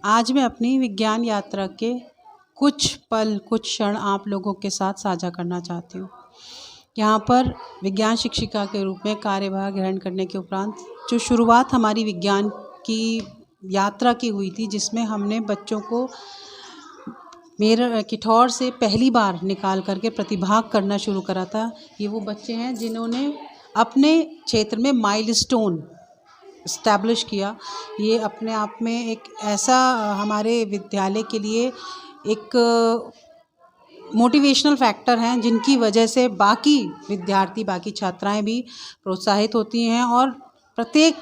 आज मैं अपनी विज्ञान यात्रा के कुछ पल, कुछ क्षण आप लोगों के साथ साझा करना चाहती हूँ। यहाँ पर विज्ञान शिक्षिका के रूप में कार्यभार ग्रहण करने के उपरांत जो शुरुआत हमारी विज्ञान की यात्रा की हुई थी, जिसमें हमने बच्चों को मेरठ किठौर से पहली बार निकाल करके प्रतिभाग करना शुरू करा था। ये वो बच्चे हैं जिन्होंने अपने क्षेत्र में माइलस्टोन इस्टेब्लिश किया। ये अपने आप में एक ऐसा हमारे विद्यालय के लिए एक मोटिवेशनल फैक्टर हैं, जिनकी वजह से बाकी विद्यार्थी, बाकी छात्राएं भी प्रोत्साहित होती हैं और प्रत्येक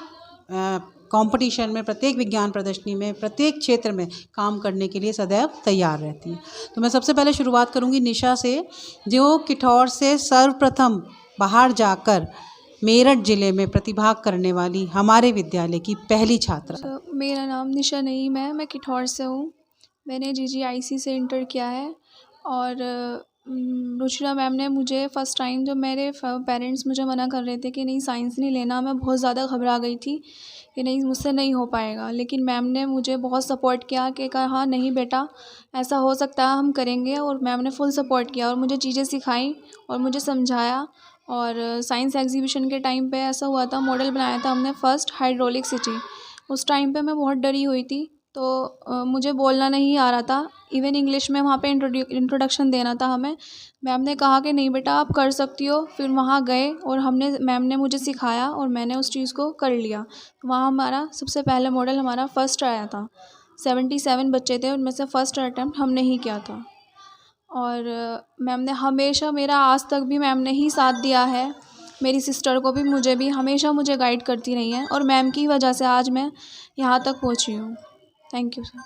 कंपटीशन में, प्रत्येक विज्ञान प्रदर्शनी में, प्रत्येक क्षेत्र में काम करने के लिए सदैव तैयार रहती हैं। तो मैं सबसे पहले शुरुआत करूंगी निशा से, जो किठौर से सर्वप्रथम बाहर जाकर मेरठ ज़िले में प्रतिभाग करने वाली हमारे विद्यालय की पहली छात्रा। मेरा नाम निशा नईम है, मैं किठौर से हूँ। मैंने GGIC से इंटर किया है और रुचिरा मैम ने मुझे फ़र्स्ट टाइम, जब मेरे पेरेंट्स मुझे मना कर रहे थे कि नहीं साइंस नहीं लेना, मैं बहुत ज़्यादा घबरा गई थी कि नहीं मुझसे नहीं हो पाएगा, लेकिन मैम ने मुझे बहुत सपोर्ट किया कि कहा नहीं बेटा ऐसा हो सकता है, हम करेंगे। और मैम ने फुल सपोर्ट किया और मुझे चीज़ें सिखाई और मुझे समझाया। और साइंस एग्जीबिशन के टाइम पे ऐसा हुआ था, मॉडल बनाया था हमने फर्स्ट हाइड्रोलिक सिटी। उस टाइम पे मैं बहुत डरी हुई थी, तो मुझे बोलना नहीं आ रहा था, इवन इंग्लिश में वहाँ पे इंट्रोडक्शन देना था हमें। मैम ने कहा कि नहीं बेटा आप कर सकती हो। फिर वहाँ गए और मैम ने मुझे सिखाया और मैंने उस चीज़ को कर लिया। वहाँ हमारा सबसे पहले मॉडल हमारा फर्स्ट आया था। 77 बच्चे थे, उनमें से फर्स्ट अटैम्प्ट हमने ही किया था। और मैम ने हमेशा मेरा, आज तक भी मैम ने ही साथ दिया है। मेरी सिस्टर को भी, मुझे भी हमेशा मुझे गाइड करती रही हैं और मैम की वजह से आज मैं यहाँ तक पहुँची हूँ। Thank you sir.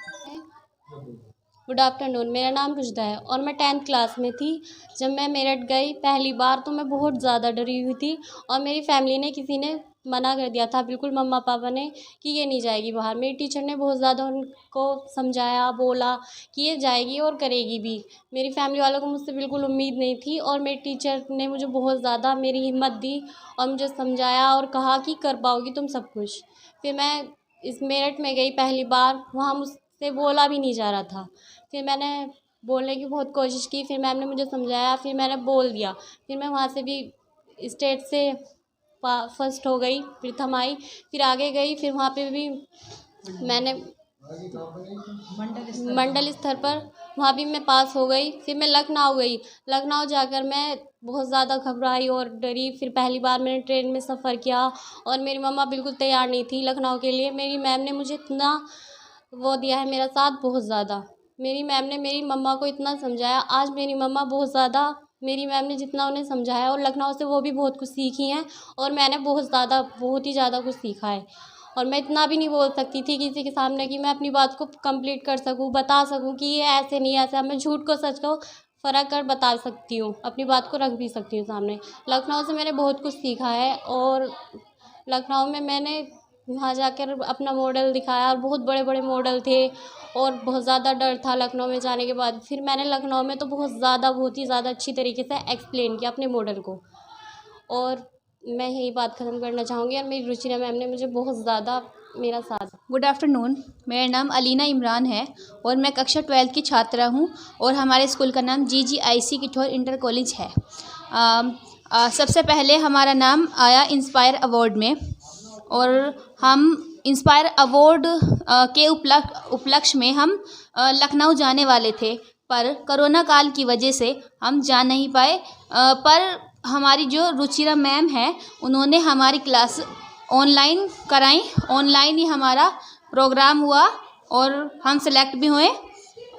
Good afternoon, मेरा नाम रुजदा है और मैं 10th क्लास में थी जब मैं मेरठ गई पहली बार। तो मैं बहुत ज़्यादा डरी हुई थी और मेरी फैमिली ने, किसी ने मना कर दिया था, बिल्कुल मम्मा पापा ने, कि ये नहीं जाएगी बाहर। मेरी टीचर ने बहुत ज़्यादा उनको समझाया, बोला कि ये जाएगी और करेगी भी। मेरी फैमिली वालों को मुझसे बिल्कुल उम्मीद नहीं थी और मेरी टीचर ने मुझे बहुत ज़्यादा मेरी हिम्मत दी और मुझे समझाया और कहा कि कर पाओगी तुम सब कुछ। फिर मैं इस मेरठ में गई पहली बार, वहाँ मुझसे बोला भी नहीं जा रहा था। फिर मैंने बोलने की बहुत कोशिश की, फिर मैम ने मुझे समझाया, फिर मैंने बोल दिया। फिर मैं वहाँ से भी स्टेट से फर्स्ट हो गई, प्रथम आई। फिर आगे गई, फिर वहाँ पे भी मैंने मंडल स्तर पर वहाँ भी मैं पास हो गई। फिर मैं लखनऊ गई। लखनऊ जाकर मैं बहुत ज़्यादा घबराई और डरी। फिर पहली बार मैंने ट्रेन में सफ़र किया और मेरी मम्मा बिल्कुल तैयार नहीं थी लखनऊ के लिए। मेरी मैम ने मुझे इतना वो दिया है, मेरा साथ बहुत ज़्यादा। मेरी मैम ने मेरी मम्मा को इतना समझाया, आज मेरी मम्मा बहुत ज़्यादा, मेरी मैम ने जितना उन्हें समझाया, और लखनऊ से वो भी बहुत कुछ सीखी हैं और मैंने बहुत ही ज़्यादा कुछ सीखा है। और मैं इतना भी नहीं बोल सकती थी किसी के सामने कि मैं अपनी बात को कंप्लीट कर सकूं, बता सकूं कि ये ऐसे नहीं ऐसा। मैं झूठ को सच को फ़र्क कर बता सकती हूँ, अपनी बात को रख भी सकती हूँ सामने। लखनऊ से मैंने बहुत कुछ सीखा है और लखनऊ में मैंने वहाँ जाकर अपना मॉडल दिखाया और बहुत बड़े बड़े मॉडल थे और बहुत ज़्यादा डर था लखनऊ में जाने के बाद। फिर मैंने लखनऊ में तो बहुत ही ज़्यादा अच्छी तरीके से एक्सप्लेन किया अपने मॉडल को। और मैं यही बात ख़त्म करना चाहूँगी और मेरी रुचिरा मैम ने मुझे बहुत ज़्यादा मेरा साथ। गुड आफ्टरनून, मेरा नाम अलीना इमरान है और मैं कक्षा 12 की छात्रा हूँ और हमारे स्कूल का नाम GGIC किठौर इंटर कॉलेज है। सबसे पहले हमारा नाम आया इंस्पायर अवार्ड में और हम इंस्पायर अवार्ड के उपलक्ष्य में हम लखनऊ जाने वाले थे, पर कोरोना काल की वजह से हम जा नहीं पाए। पर हमारी जो रुचिरा मैम है, उन्होंने हमारी क्लास ऑनलाइन कराई। ऑनलाइन ही हमारा प्रोग्राम हुआ और हम सेलेक्ट भी हुए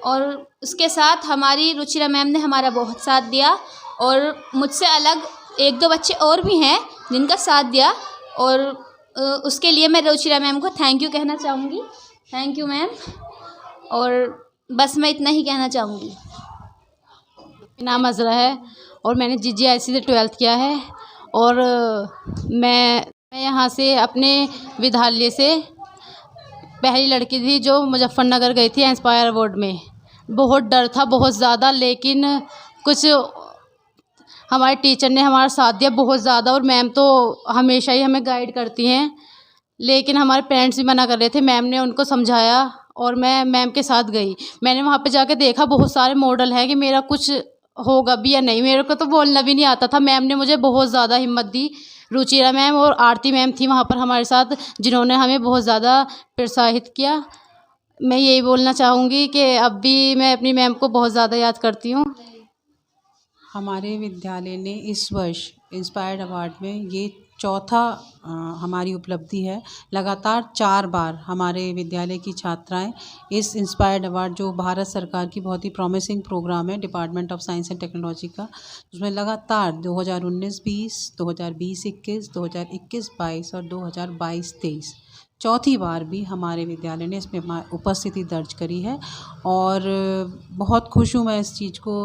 और उसके साथ हमारी रुचिरा मैम ने हमारा बहुत साथ दिया। और मुझसे अलग 1-2 बच्चे और भी हैं जिनका साथ दिया और उसके लिए मैं रुचिरा मैम को थैंक यू कहना चाहूँगी। Thank you ma'am. और बस मैं इतना ही कहना चाहूँगी। मेरा नाम अज़रा है और मैंने GGIC से 12th किया है और मैं यहाँ से अपने विद्यालय से पहली लड़की थी जो मुजफ्फरनगर गई थी इंस्पायर अवार्ड में। बहुत डर था, बहुत ज़्यादा, लेकिन कुछ हमारे टीचर ने हमारा साथ दिया बहुत ज़्यादा और मैम तो हमेशा ही हमें गाइड करती हैं, लेकिन हमारे पेरेंट्स भी मना कर रहे थे। मैम ने उनको समझाया और मैं मैम के साथ गई। मैंने वहाँ पे जाके देखा बहुत सारे मॉडल हैं कि मेरा कुछ होगा भी या नहीं। मेरे को तो बोलना भी नहीं आता था। मैम ने मुझे बहुत ज़्यादा हिम्मत दी। रुचिरा मैम और आरती मैम थी वहाँ पर हमारे साथ, जिन्होंने हमें बहुत ज़्यादा प्रोत्साहित किया। मैं यही बोलना चाहूँगी कि अब भी मैं अपनी मैम को बहुत ज़्यादा याद करती हूँ। हमारे विद्यालय ने इस वर्ष इंस्पायर्ड अवार्ड में ये चौथा हमारी उपलब्धि है। लगातार 4 बार हमारे विद्यालय की छात्राएं इस इंस्पायर्ड अवार्ड, जो भारत सरकार की बहुत ही प्रॉमिसिंग प्रोग्राम है department of science and technology का, उसमें लगातार 2019-20, 2020-21, 2021-22 और 2022-23 चौथी बार भी हमारे विद्यालय ने इसमें उपस्थिति दर्ज करी है। और बहुत खुश हूँ मैं इस चीज़ को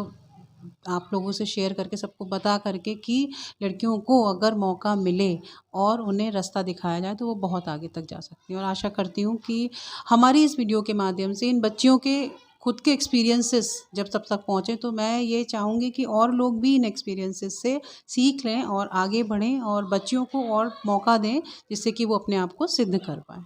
आप लोगों से शेयर करके, सबको बता करके कि लड़कियों को अगर मौका मिले और उन्हें रास्ता दिखाया जाए तो वो बहुत आगे तक जा सकती हैं। और आशा करती हूँ कि हमारी इस वीडियो के माध्यम से इन बच्चियों के खुद के एक्सपीरियंसेस जब सब तक पहुँचे, तो मैं ये चाहूँगी कि और लोग भी इन एक्सपीरियंसेस से सीख लें और आगे बढ़ें और बच्चियों को और मौका दें, जिससे कि वो अपने आप को सिद्ध कर पाएँ।